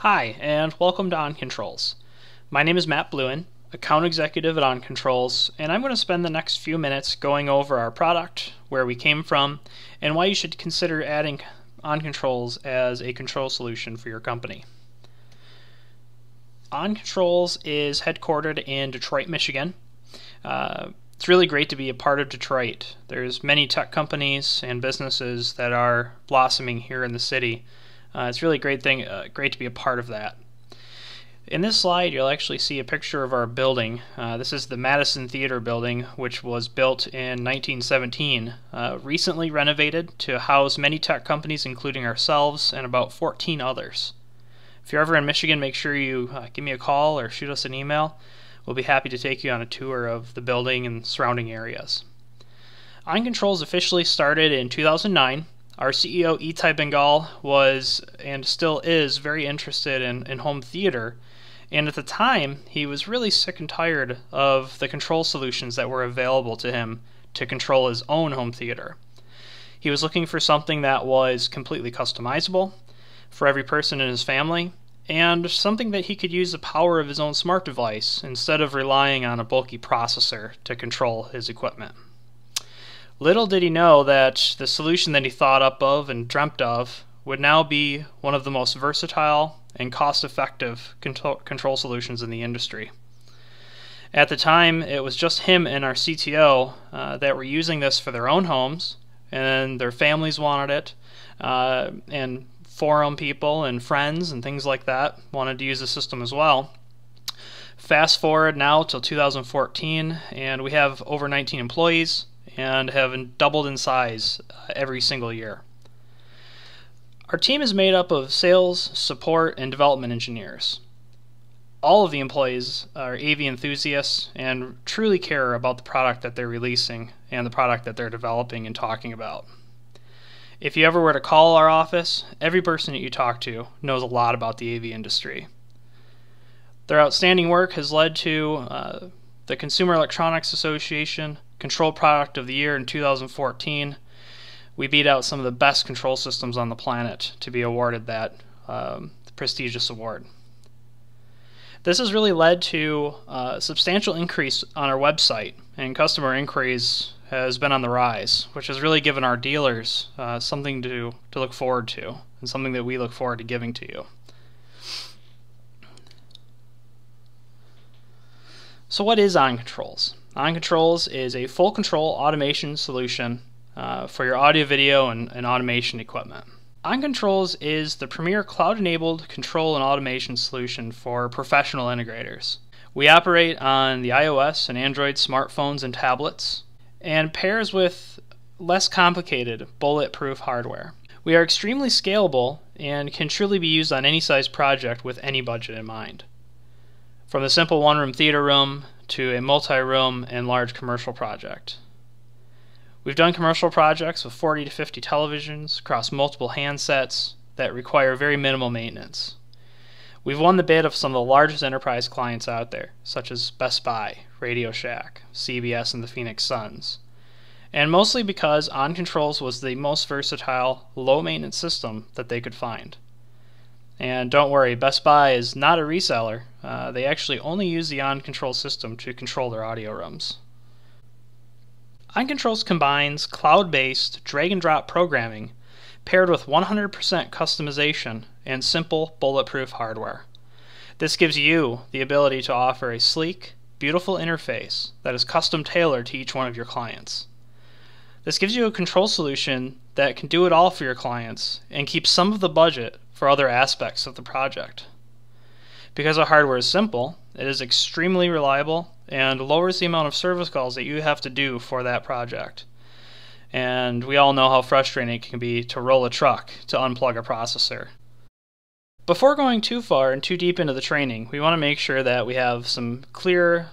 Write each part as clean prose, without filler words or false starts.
Hi, and welcome to On Controls. My name is Matt Bluen, Account Executive at On Controls, and I'm going to spend the next few minutes going over our product, where we came from, and why you should consider adding On Controls as a control solution for your company. On Controls is headquartered in Detroit, Michigan. It's really great to be a part of Detroit. There's many tech companies and businesses that are blossoming here in the city. It's really great to be a part of that. In this slide, you'll actually see a picture of our building. This is the Madison Theater building, which was built in 1917, recently renovated to house many tech companies, including ourselves and about 14 others. If you're ever in Michigan, make sure you give me a call or shoot us an email. We'll be happy to take you on a tour of the building and surrounding areas. On Controls officially started in 2009. Our CEO, Itai Bengal, was and still is very interested in home theater, and at the time he was really sick and tired of the control solutions that were available to him to control his own home theater. He was looking for something that was completely customizable for every person in his family, and something that he could use the power of his own smart device instead of relying on a bulky processor to control his equipment. Little did he know that the solution that he thought up of and dreamt of would now be one of the most versatile and cost-effective control solutions in the industry. At the time, it was just him and our CTO that were using this for their own homes, and their families wanted it, and forum people and friends and things like that wanted to use the system as well. Fast forward now till 2014, and we have over 19 employees and have doubled in size every single year. Our team is made up of sales, support, and development engineers. All of the employees are AV enthusiasts and truly care about the product that they're releasing and the product that they're developing and talking about. If you ever were to call our office, every person that you talk to knows a lot about the AV industry. Their outstanding work has led to the Consumer Electronics Association Control Product of the Year in 2014. We beat out some of the best control systems on the planet to be awarded that prestigious award. This has really led to a substantial increase on our website, and customer inquiries has been on the rise, which has really given our dealers something to look forward to, and something that we look forward to giving to you. So what is On Controls? On Controls is a full control automation solution for your audio, video, and automation equipment. On Controls is the premier cloud-enabled control and automation solution for professional integrators. We operate on the iOS and Android smartphones and tablets, and pairs with less complicated bulletproof hardware. We are extremely scalable and can truly be used on any size project with any budget in mind. From the simple one-room theater room to a multi-room and large commercial project. We've done commercial projects with 40 to 50 televisions across multiple handsets that require very minimal maintenance. We've won the bid of some of the largest enterprise clients out there, such as Best Buy, Radio Shack, CBS, and the Phoenix Suns. And mostly because On Controls was the most versatile, low-maintenance system that they could find. And don't worry, Best Buy is not a reseller. They actually only use the On Control system to control their audio rooms. On Controls combines cloud-based drag-and-drop programming paired with 100% customization and simple bulletproof hardware. This gives you the ability to offer a sleek, beautiful interface that is custom-tailored to each one of your clients. This gives you a control solution that can do it all for your clients and keep some of the budget for other aspects of the project. Because our hardware is simple, it is extremely reliable and lowers the amount of service calls that you have to do for that project. And we all know how frustrating it can be to roll a truck to unplug a processor. Before going too far and too deep into the training, we want to make sure that we have some clear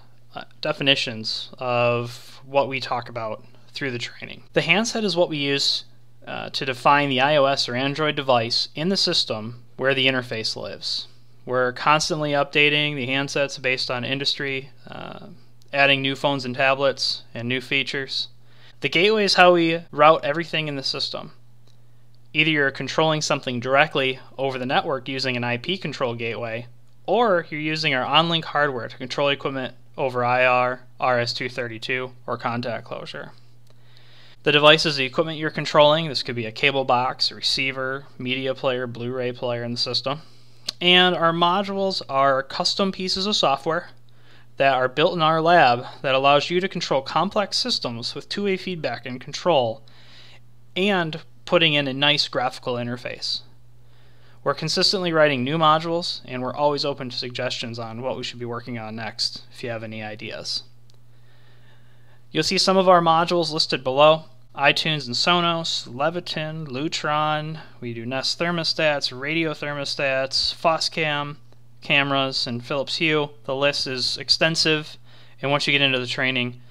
definitions of what we talk about through the training. The handset is what we use to define the iOS or Android device in the system where the interface lives. We're constantly updating the handsets based on industry, adding new phones and tablets and new features. The gateway is how we route everything in the system. Either you're controlling something directly over the network using an IP control gateway, or you're using our on-link hardware to control equipment over IR, RS-232, or contact closure. The device is the equipment you're controlling. This could be a cable box, a receiver, media player, Blu-ray player in the system. And our modules are custom pieces of software that are built in our lab that allows you to control complex systems with two-way feedback and control, and putting in a nice graphical interface. We're consistently writing new modules, and we're always open to suggestions on what we should be working on next if you have any ideas. You'll see some of our modules listed below: iTunes and Sonos, Leviton, Lutron. We do Nest thermostats, radio thermostats, Foscam, cameras, and Philips Hue. The list is extensive, and once you get into the training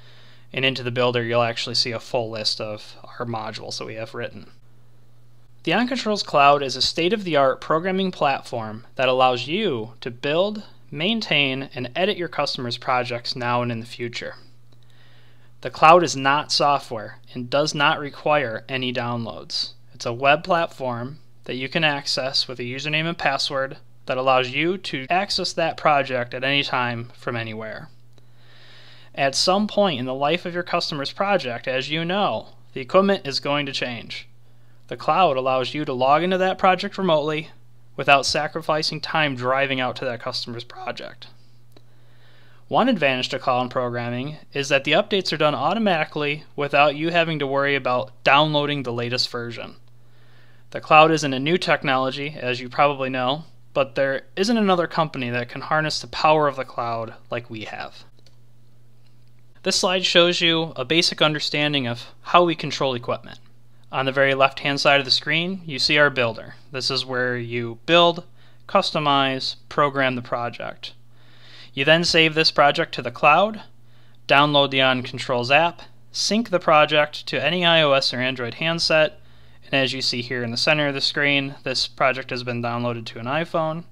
and into the builder, you'll actually see a full list of our modules that we have written. The OnControls Cloud is a state-of-the-art programming platform that allows you to build, maintain, and edit your customers' projects now and in the future. The cloud is not software and does not require any downloads. It's a web platform that you can access with a username and password that allows you to access that project at any time from anywhere. At some point in the life of your customer's project, as you know, the equipment is going to change. The cloud allows you to log into that project remotely without sacrificing time driving out to that customer's project. One advantage to cloud programming is that the updates are done automatically without you having to worry about downloading the latest version. The cloud isn't a new technology, as you probably know, but there isn't another company that can harness the power of the cloud like we have. This slide shows you a basic understanding of how we control equipment. On the very left-hand side of the screen, you see our builder. This is where you build, customize, program the project. You then save this project to the cloud, download the OnControls app, sync the project to any iOS or Android handset, and as you see here in the center of the screen, this project has been downloaded to an iPhone.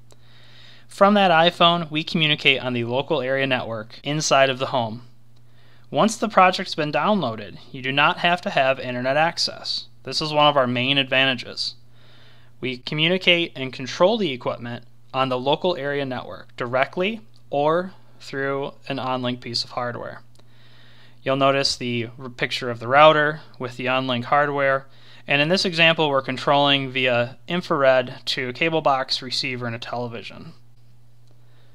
From that iPhone, we communicate on the local area network inside of the home. Once the project's been downloaded, you do not have to have internet access. This is one of our main advantages. We communicate and control the equipment on the local area network directly or through an on-link piece of hardware. You'll notice the picture of the router with the on-link hardware, and in this example we're controlling via infrared to a cable box, receiver, and a television.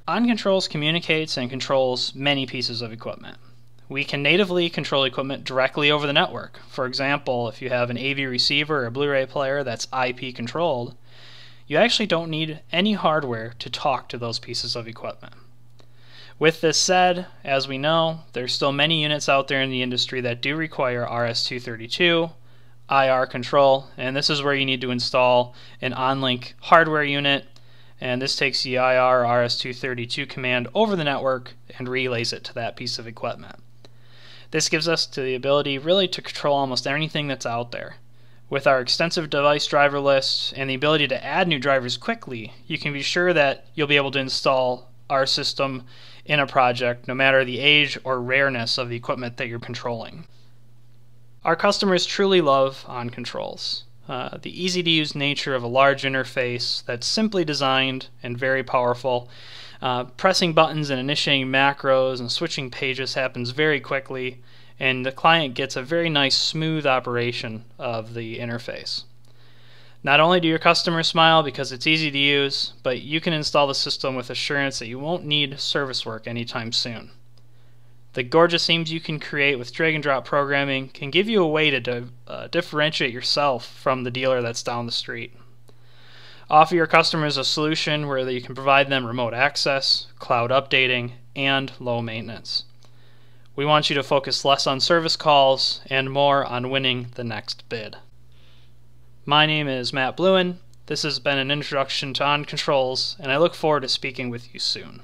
OnControls communicates and controls many pieces of equipment. We can natively control equipment directly over the network. For example, if you have an AV receiver or a Blu-ray player that's IP controlled, you actually don't need any hardware to talk to those pieces of equipment. With this said, as we know, there's still many units out there in the industry that do require RS-232, IR control, and this is where you need to install an on-link hardware unit, and this takes the IR RS-232 command over the network and relays it to that piece of equipment. This gives us the ability really to control almost anything that's out there. With our extensive device driver list and the ability to add new drivers quickly, you can be sure that you'll be able to install our system in a project no matter the age or rareness of the equipment that you're controlling. Our customers truly love OnControls. The easy-to-use nature of a large interface that's simply designed and very powerful. Pressing buttons and initiating macros and switching pages happens very quickly, and the client gets a very nice smooth operation of the interface. Not only do your customers smile because it's easy to use, but you can install the system with assurance that you won't need service work anytime soon. The gorgeous themes you can create with drag and drop programming can give you a way to differentiate yourself from the dealer that's down the street. Offer your customers a solution where you can provide them remote access, cloud updating, and low maintenance. We want you to focus less on service calls and more on winning the next bid. My name is Matt Bluen. This has been an introduction to OnControls, and I look forward to speaking with you soon.